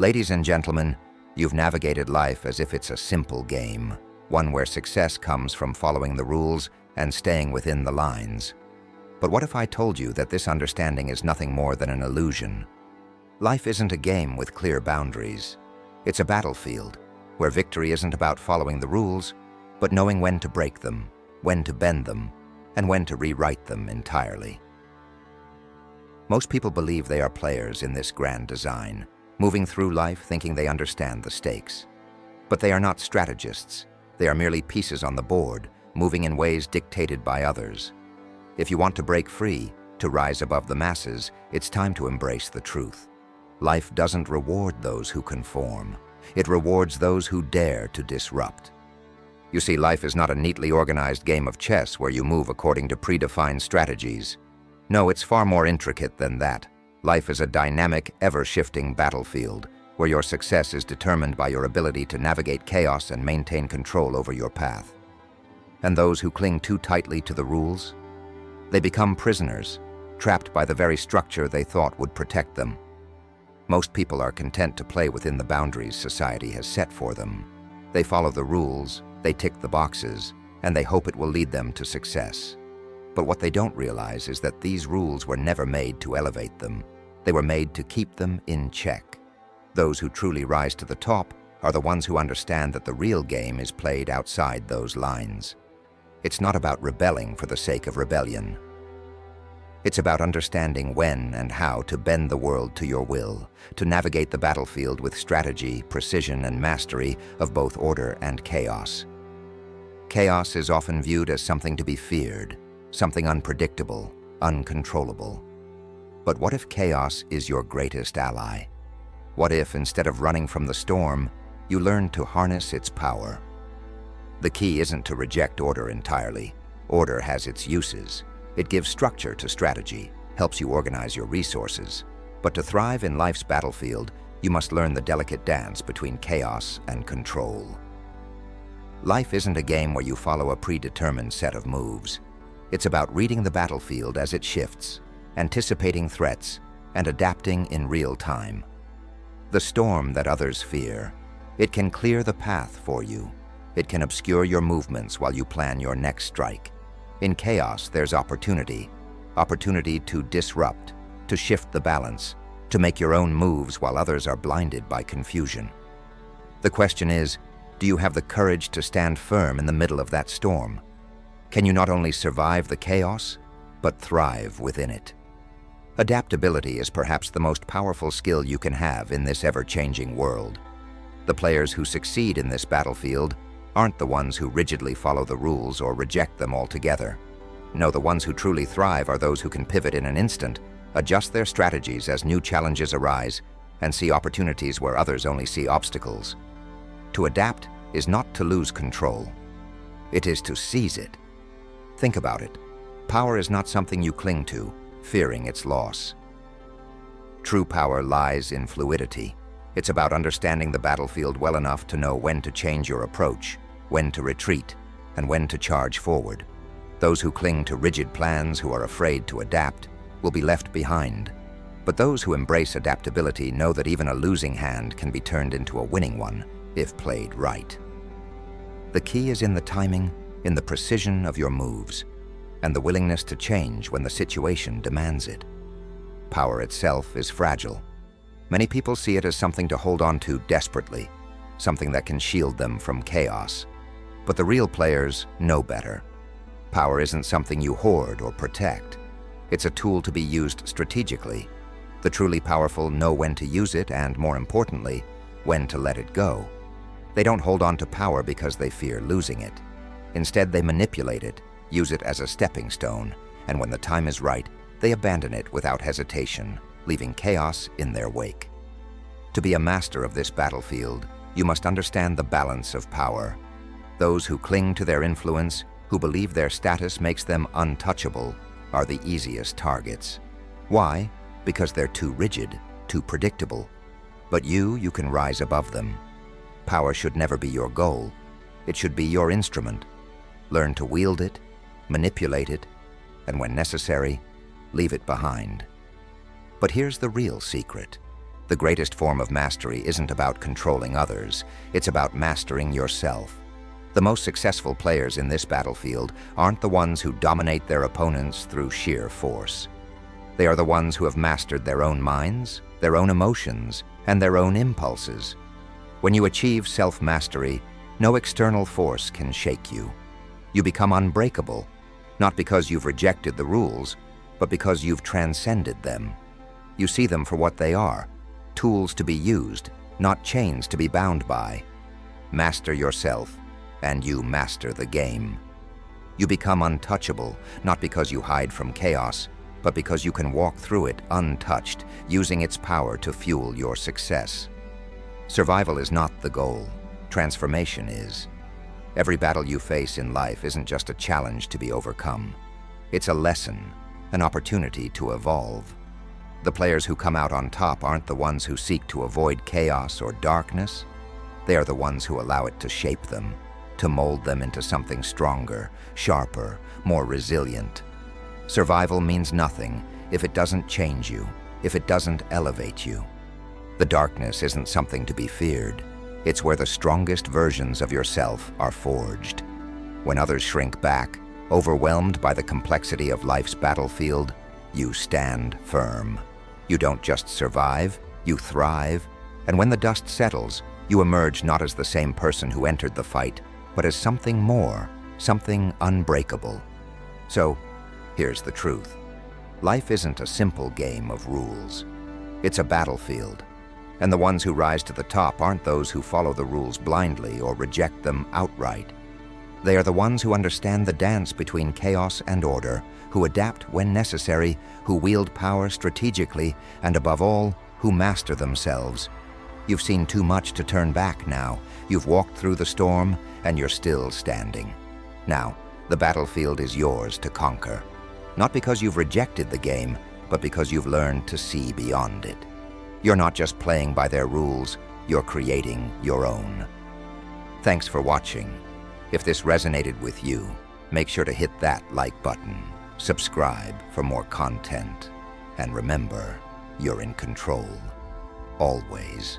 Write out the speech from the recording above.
Ladies and gentlemen, you've navigated life as if it's a simple game, one where success comes from following the rules and staying within the lines. But what if I told you that this understanding is nothing more than an illusion? Life isn't a game with clear boundaries. It's a battlefield, where victory isn't about following the rules, but knowing when to break them, when to bend them, and when to rewrite them entirely. Most people believe they are players in this grand design, moving through life thinking they understand the stakes. But they are not strategists. They are merely pieces on the board, moving in ways dictated by others. If you want to break free, to rise above the masses, it's time to embrace the truth. Life doesn't reward those who conform. It rewards those who dare to disrupt. You see, life is not a neatly organized game of chess where you move according to predefined strategies. No, it's far more intricate than that. Life is a dynamic, ever-shifting battlefield where your success is determined by your ability to navigate chaos and maintain control over your path. And those who cling too tightly to the rules? They become prisoners, trapped by the very structure they thought would protect them. Most people are content to play within the boundaries society has set for them. They follow the rules, they tick the boxes, and they hope it will lead them to success. But what they don't realize is that these rules were never made to elevate them. They were made to keep them in check. Those who truly rise to the top are the ones who understand that the real game is played outside those lines. It's not about rebelling for the sake of rebellion. It's about understanding when and how to bend the world to your will, to navigate the battlefield with strategy, precision, and mastery of both order and chaos. Chaos is often viewed as something to be feared, something unpredictable, uncontrollable. But what if chaos is your greatest ally? What if, instead of running from the storm, you learn to harness its power? The key isn't to reject order entirely. Order has its uses. It gives structure to strategy, helps you organize your resources. But to thrive in life's battlefield, you must learn the delicate dance between chaos and control. Life isn't a game where you follow a predetermined set of moves. It's about reading the battlefield as it shifts, anticipating threats, and adapting in real time. The storm that others fear, it can clear the path for you. It can obscure your movements while you plan your next strike. In chaos, there's opportunity. Opportunity to disrupt, to shift the balance, to make your own moves while others are blinded by confusion. The question is, do you have the courage to stand firm in the middle of that storm? Can you not only survive the chaos, but thrive within it? Adaptability is perhaps the most powerful skill you can have in this ever-changing world. The players who succeed in this battlefield aren't the ones who rigidly follow the rules or reject them altogether. No, the ones who truly thrive are those who can pivot in an instant, adjust their strategies as new challenges arise, and see opportunities where others only see obstacles. To adapt is not to lose control. It is to seize it. Think about it. Power is not something you cling to, fearing its loss. True power lies in fluidity. It's about understanding the battlefield well enough to know when to change your approach, when to retreat, and when to charge forward. Those who cling to rigid plans, who are afraid to adapt, will be left behind. But those who embrace adaptability know that even a losing hand can be turned into a winning one, if played right. The key is in the timing, in the precision of your moves, and the willingness to change when the situation demands it. Power itself is fragile. Many people see it as something to hold on to desperately, something that can shield them from chaos. But the real players know better. Power isn't something you hoard or protect. It's a tool to be used strategically. The truly powerful know when to use it and, more importantly, when to let it go. They don't hold on to power because they fear losing it. Instead, they manipulate it, use it as a stepping stone, and when the time is right, they abandon it without hesitation, leaving chaos in their wake. To be a master of this battlefield, you must understand the balance of power. Those who cling to their influence, who believe their status makes them untouchable, are the easiest targets. Why? Because they're too rigid, too predictable. But you can rise above them. Power should never be your goal. It should be your instrument. Learn to wield it, manipulate it, and when necessary, leave it behind. But here's the real secret. The greatest form of mastery isn't about controlling others, it's about mastering yourself. The most successful players in this battlefield aren't the ones who dominate their opponents through sheer force. They are the ones who have mastered their own minds, their own emotions, and their own impulses. When you achieve self-mastery, no external force can shake you. You become unbreakable, not because you've rejected the rules, but because you've transcended them. You see them for what they are, tools to be used, not chains to be bound by. Master yourself, and you master the game. You become untouchable, not because you hide from chaos, but because you can walk through it untouched, using its power to fuel your success. Survival is not the goal. Transformation is. Every battle you face in life isn't just a challenge to be overcome. It's a lesson, an opportunity to evolve. The players who come out on top aren't the ones who seek to avoid chaos or darkness. They are the ones who allow it to shape them, to mold them into something stronger, sharper, more resilient. Survival means nothing if it doesn't change you, if it doesn't elevate you. The darkness isn't something to be feared. It's where the strongest versions of yourself are forged. When others shrink back, overwhelmed by the complexity of life's battlefield, you stand firm. You don't just survive, you thrive. And when the dust settles, you emerge not as the same person who entered the fight, but as something more, something unbreakable. So, here's the truth. Life isn't a simple game of rules. It's a battlefield. And the ones who rise to the top aren't those who follow the rules blindly or reject them outright. They are the ones who understand the dance between chaos and order, who adapt when necessary, who wield power strategically, and above all, who master themselves. You've seen too much to turn back now. You've walked through the storm, and you're still standing. Now, the battlefield is yours to conquer. Not because you've rejected the game, but because you've learned to see beyond it. You're not just playing by their rules, you're creating your own. Thanks for watching. If this resonated with you, make sure to hit that like button, subscribe for more content, and remember, you're in control. Always.